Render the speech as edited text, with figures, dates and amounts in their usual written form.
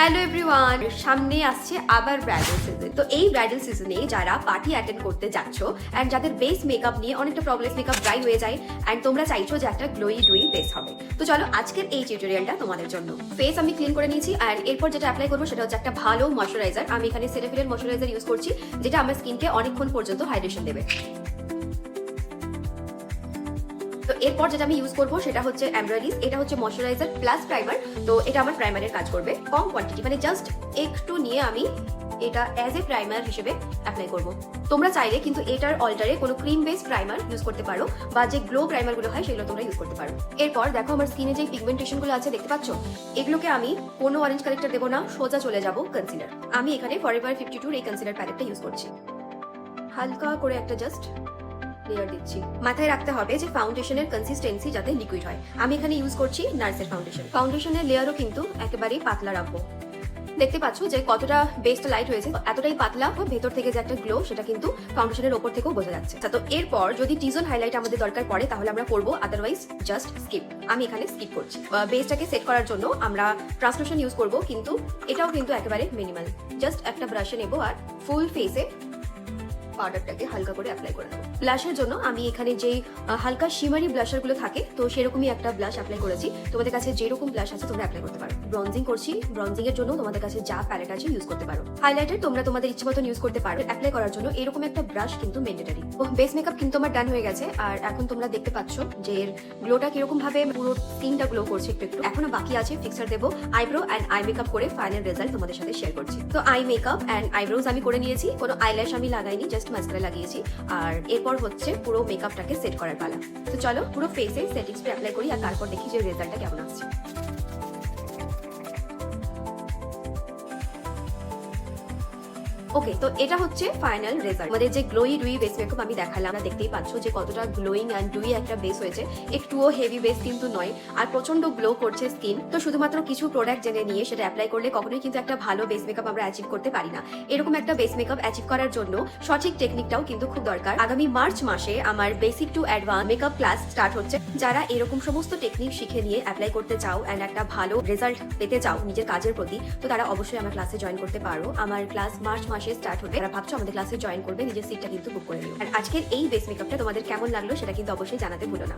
Hello everyone, সামনে আসছে আবার ব্রাইডাল সিজন। তো এই ব্রাইডাল সিজনে যারা পার্টি অ্যাটেন্ড করতে যাচ্ছ এন্ড যাদের বেস মেকআপ নিয়ে অনেকটা প্রবলেম, মেকআপ ড্রাই হয়ে যায় এন্ড তোমরা চাইছো যে একটা গ্লোই ডুই বেস হবে, তো চলো আজকের এই টিউটোরিয়ালটা তোমাদের জন্য। ফেস আমি ক্লিন করে নিয়েছি এন্ড এরপর যেটা অ্যাপ্লাই করবো সেটা হচ্ছে একটা ভালো ময়শ্চারাইজার। আমি এখানে সেটাফিলের ময়শ্চারাইজার ইউজ করছি, যেটা আমার স্কিনকে অনেকক্ষণ পর্যন্ত হাইড্রেশন দেবে। তো এরপর যেটা আমি ইউজ করবো সেটা হচ্ছে এমব্রয়ডারিজ। এটা হচ্ছে ময়শ্চারাইজার প্লাস প্রাইমার। তো এটা আমার প্রাইমারের কাজ করবে, কম কোয়ান্টিটি, মানে জাস্ট একটু নিয়ে আমি এটা অ্যাজ এ প্রাইমার হিসেবে অ্যাপ্লাই করব। তোমরা চাইলে কিন্তু এটার অল্টারে কোনো ক্রিম বেস প্রাইমার ইউজ করতে পারো, বা যে গ্লো প্রাইমার গুলো হয় সেগুলো তোমরা ইউজ করতে পারো। এরপর দেখো আমার স্কিনে যে পিগমেন্টেশন গুলো আছে দেখতে পাচ্ছ, এগুলোকে আমি কোনো অরেঞ্জ কালেক্টর দেবো না, সোজা চলে যাব কনসিলার। আমি এখানে ফরএভার 52 এই কনসিলার প্যালেটটা ইউজ করছি। হালকা করে একটা জাস্ট লেয়ার দিচ্ছি। মাথায় রাখতে হবে যে ফাউন্ডেশনের কনসিস্টেন্সি যাতে লিকুইড হয়। আমি এখানে ইউজ করছি নার্সের ফাউন্ডেশন। ফাউন্ডেশনের লেয়ারও কিন্তু একেবারেই পাতলা রাখবো। দেখতে পাচ্ছ যে কতটা বেসটা লাইট হয়েছে, এতটাই পাতলা, ভেতর থেকে যে একটা গ্লো সেটা কিন্তু ফাউন্ডেশনের ওপর থেকেও বোঝা যাচ্ছে। তো এরপর যদি টিজন হাইলাইট আমাদের দরকার পড়ে তাহলে আমরা করবো, আদারওয়াইজ জাস্ট স্কিপ। আমি এখানে স্কিপ করছি। বেসটাকে সেট করার জন্য আমরা ট্রান্সলুশন ইউজ করবো, কিন্তু এটাও কিন্তু একেবারে মিনিমাল। জাস্ট একটা ব্রাশে নেবো আর ফুল ফেসে পাউডারটাকে হালকা করে অ্যাপ্লাই করে দেবো। ব্লাশের জন্য আমি এখানে যে হালকা শিমারি ব্লাশার গুলো থাকে, তো সেরকমই একটা ব্লাশ অ্যাপ্লাই করেছি। তোমাদের কাছে যেরকম ব্লাশ আছে তোমরা অ্যাপ্লাই করতে পারো। ব্রঞ্জিং করছি, ব্রঞ্জিং এর জন্য তোমাদের কাছে যা প্যালেট আছে ইউজ করতে পারো। হাইলাইটার তোমরা তোমাদের ইচ্ছে মতন ইউজ করতে পারো। অ্যাপ্লাই করার জন্য এরকম একটা ব্রাশ কিন্তু ম্যান্ডেটরি। বেস মেকআপ কিন্তু আমার ডান হয়ে গেছে, আর এখন তোমরা দেখতে পাচ্ছ যে এর গ্লোটা কিরকম ভাবে পুরো স্কিনটা গ্লো করছে। একটু একটু এখনো বাকি আছে, ফিক্সার দেবো, আইব্রো এন্ড আই মেকআপ করে ফাইনাল রেজাল্ট তোমাদের সাথে শেয়ার করছি। তো আই মেকআপ এন্ড আইব্রোজ আমি করে নিয়েছি, কোনো আইল্যাশ আমি লাগাইনি, জাস্ট মাস্কারা লাগিয়েছি। আর এরপর হচ্ছে পুরো মেকআপটাকে সেট করার পালা। তো চলো পুরো ফেসে সেটিং স্প্রে অ্যাপ্লাই করি আর তারপর দেখি যে রেজাল্টটা কেমন আসছে। ওকে, তো এটা হচ্ছে ফাইনাল রেজাল্ট। আমাদের যে গ্লোই ডুই বেস মেকআপ আমি দেখালাম, আমরা দেখতেই পাচ্ছ যে কতটা গ্লোয়িং এন্ড ডুই একটা বেস হয়েছে। একটুও হেভি বেস কিন্তু নয়, আর প্রচন্ড গ্লো করছে স্কিন। তো শুধুমাত্র কিছু প্রোডাক্ট জেনে নিয়ে সেটা অ্যাপ্লাই করলে কখনোই কিন্তু একটা ভালো বেস মেকআপ আমরা অ্যাচিভ করতে পারি না। এরকম একটা বেস মেকআপ অ্যাচিভ করার জন্য সঠিক টেকনিকটাও কিন্তু খুব দরকার। আগামী মার্চ মাসে আমার basic to advance makeup class start হচ্ছে। যারা এরকম সমস্ত টেকনিক শিখে নিয়ে অ্যাপ্লাই করতে চাও এন্ড একটা ভালো রেজাল্ট পেতে চাও নিজের কাজের প্রতি, তো তারা অবশ্যই আমার ক্লাসে জয়েন করতে পারো। আমার ক্লাস মার্চ মাসে স্টার্ট হবে। যারা ভাবছো আমাদের ক্লাসে জয়েন করবে, নিজের সিটটা কিন্তু বুক করে নিও। আর আজকের এই বেস মেকআপটা তোমাদের কেমন লাগলো সেটা কিন্তু অবশ্যই জানাতে ভুলো না।